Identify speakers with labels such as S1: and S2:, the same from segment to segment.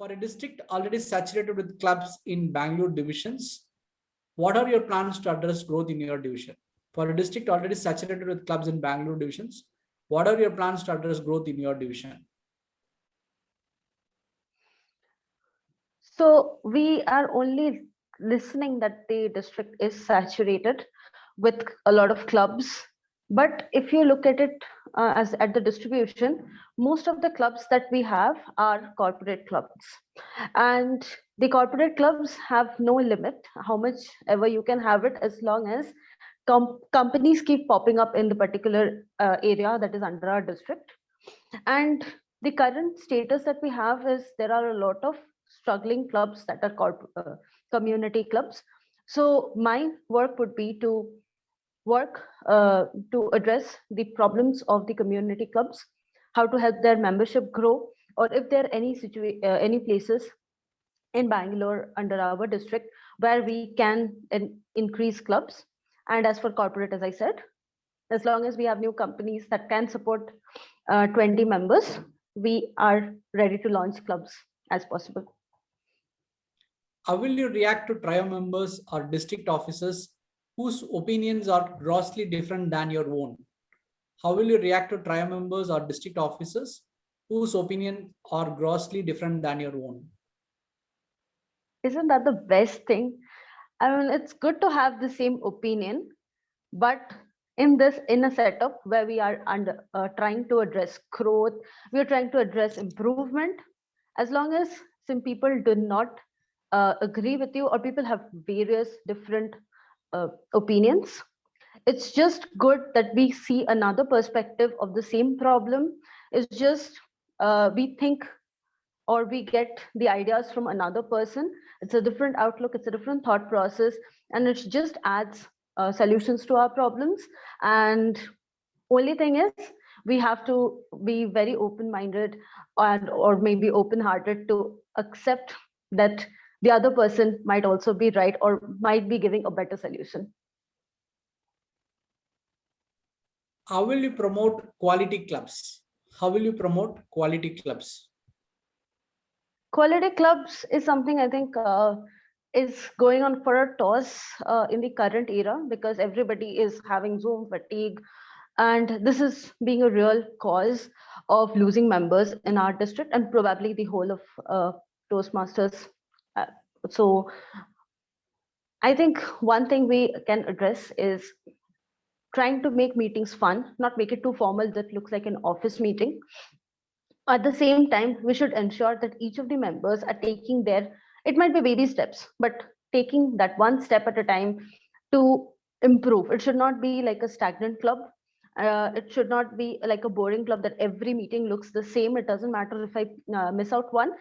S1: For a district already saturated with clubs in Bangalore divisions, what are your plans to address growth in your division? For a district already saturated with clubs in Bangalore divisions, what are your plans to address growth in your division?
S2: So we are only listening that the district is saturated with a lot of clubs. But if you look at it as at the distribution, most of the clubs that we have are corporate clubs. And the corporate clubs have no limit how much ever you can have it, as long as companies keep popping up in the particular area that is under our district. And the current status that we have is there are a lot of struggling clubs that are called community clubs. So my work would be to work to address the problems of the community clubs, how to help their membership grow, or if there are any places in Bangalore under our district where we can increase clubs. And as for corporate, as I said, as long as we have new companies that can support 20 members, we are ready to launch clubs as possible.
S1: How will you react to trio members or district officers whose opinions are grossly different than your own? How will you react to trio members or district officers whose opinions are grossly different than your own?
S2: Isn't that the best thing? I mean, it's good to have the same opinion, but in a setup where we are under trying to address growth, we are trying to address improvement. As long as some people do not agree with you, or people have various different opinions, it's just good that we see another perspective of the same problem. It's just we think or we get the ideas from another person. It's a different outlook, it's a different thought process, and it just adds solutions to our problems. And only thing is, we have to be very open minded, and or maybe open hearted to accept that the other person might also be right or might be giving a better solution.
S1: How will you promote quality clubs? How will you promote quality clubs?
S2: Quality clubs is something I think is going on for a toss in the current era, because everybody is having Zoom fatigue, and this is being a real cause of losing members in our district and probably the whole of Toastmasters. Uh, so I think one thing we can address is trying to make meetings fun, not make it too formal that looks like an office meeting. At the same time, we should ensure that each of the members are taking their, it might be baby steps, but taking that one step at a time to improve. It should not be like a stagnant club. It should not be like a boring club that every meeting looks the same. It doesn't matter if I miss out one.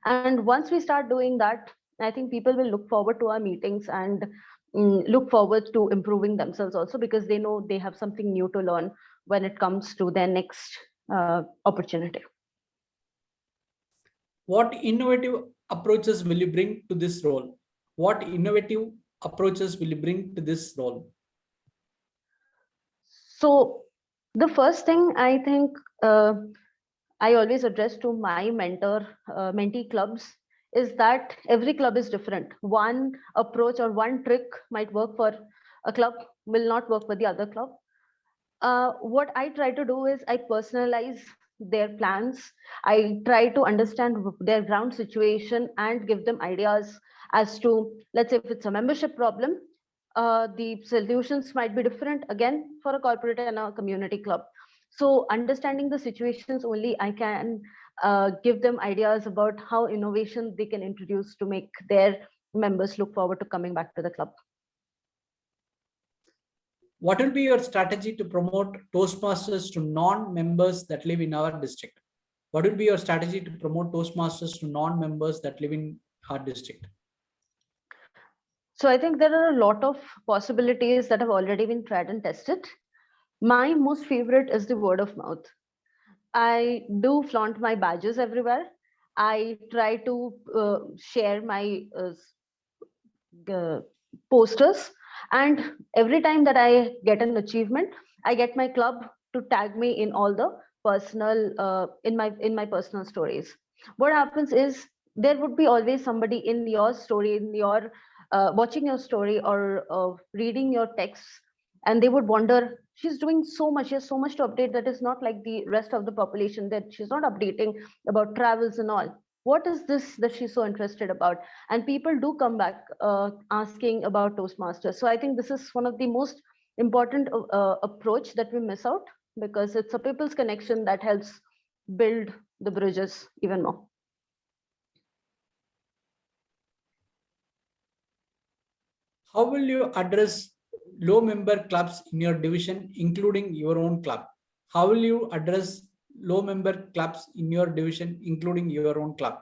S2: And once we start doing that, I think people will look forward to our meetings and look forward to improving themselves also, because they know they have something new to learn when it comes to their next opportunity.
S1: What innovative approaches will you bring to this role? What innovative approaches will you bring to this role?
S2: So the first thing I think I always address to my mentee clubs is that every club is different. One approach or one trick might work for a club, will not work for the other club. What I try to do is I personalize their plans. I try to understand their ground situation and give them ideas as to, let's say, if it's a membership problem, the solutions might be different again for a corporate and a community club. So understanding the situations, only I can give them ideas about how innovation they can introduce to make their members look forward to coming back to the club.
S1: What will be your strategy to promote Toastmasters to non-members that live in our district? What will be your strategy to promote Toastmasters to non-members that live in our district?
S2: So I think there are a lot of possibilities that have already been tried and tested. My most favorite is the word of mouth. I do flaunt my badges everywhere. I try to share my posters, and every time that I get an achievement, I get my club to tag me in all the personal in my personal stories. What happens is, there would be always somebody in your story, in your watching your story or reading your texts, and they would wonder, she's doing so much, she has so much to update that is not like the rest of the population, that she's not updating about travels and all. What is this that she's so interested about? And people do come back asking about Toastmasters. So I think this is one of the most important approach that we miss out, because it's a people's connection that helps build the bridges even more.
S1: How will you address low member clubs in your division, including your own club? How will you address low member clubs in your division, including your own club?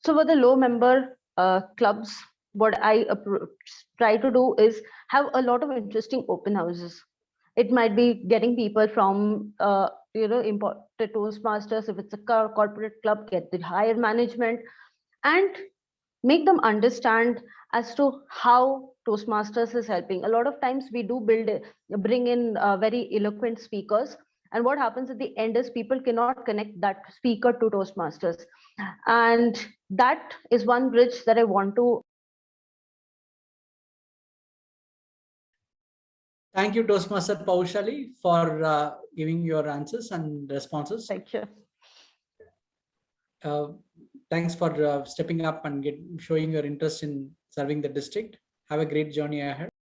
S2: So for the low member clubs, what I try to do is have a lot of interesting open houses. It might be getting people from imported Toastmasters. If it's a corporate club, get the higher management and make them understand as to how Toastmasters is helping. A lot of times we do bring in very eloquent speakers, and what happens at the end is people cannot connect that speaker to Toastmasters, and that is one bridge that I want to.
S1: Thank you, Toastmaster Paushali, for giving your answers and responses.
S2: Thank you.
S1: Thanks for stepping up and showing your interest in serving the district. Have a great journey ahead.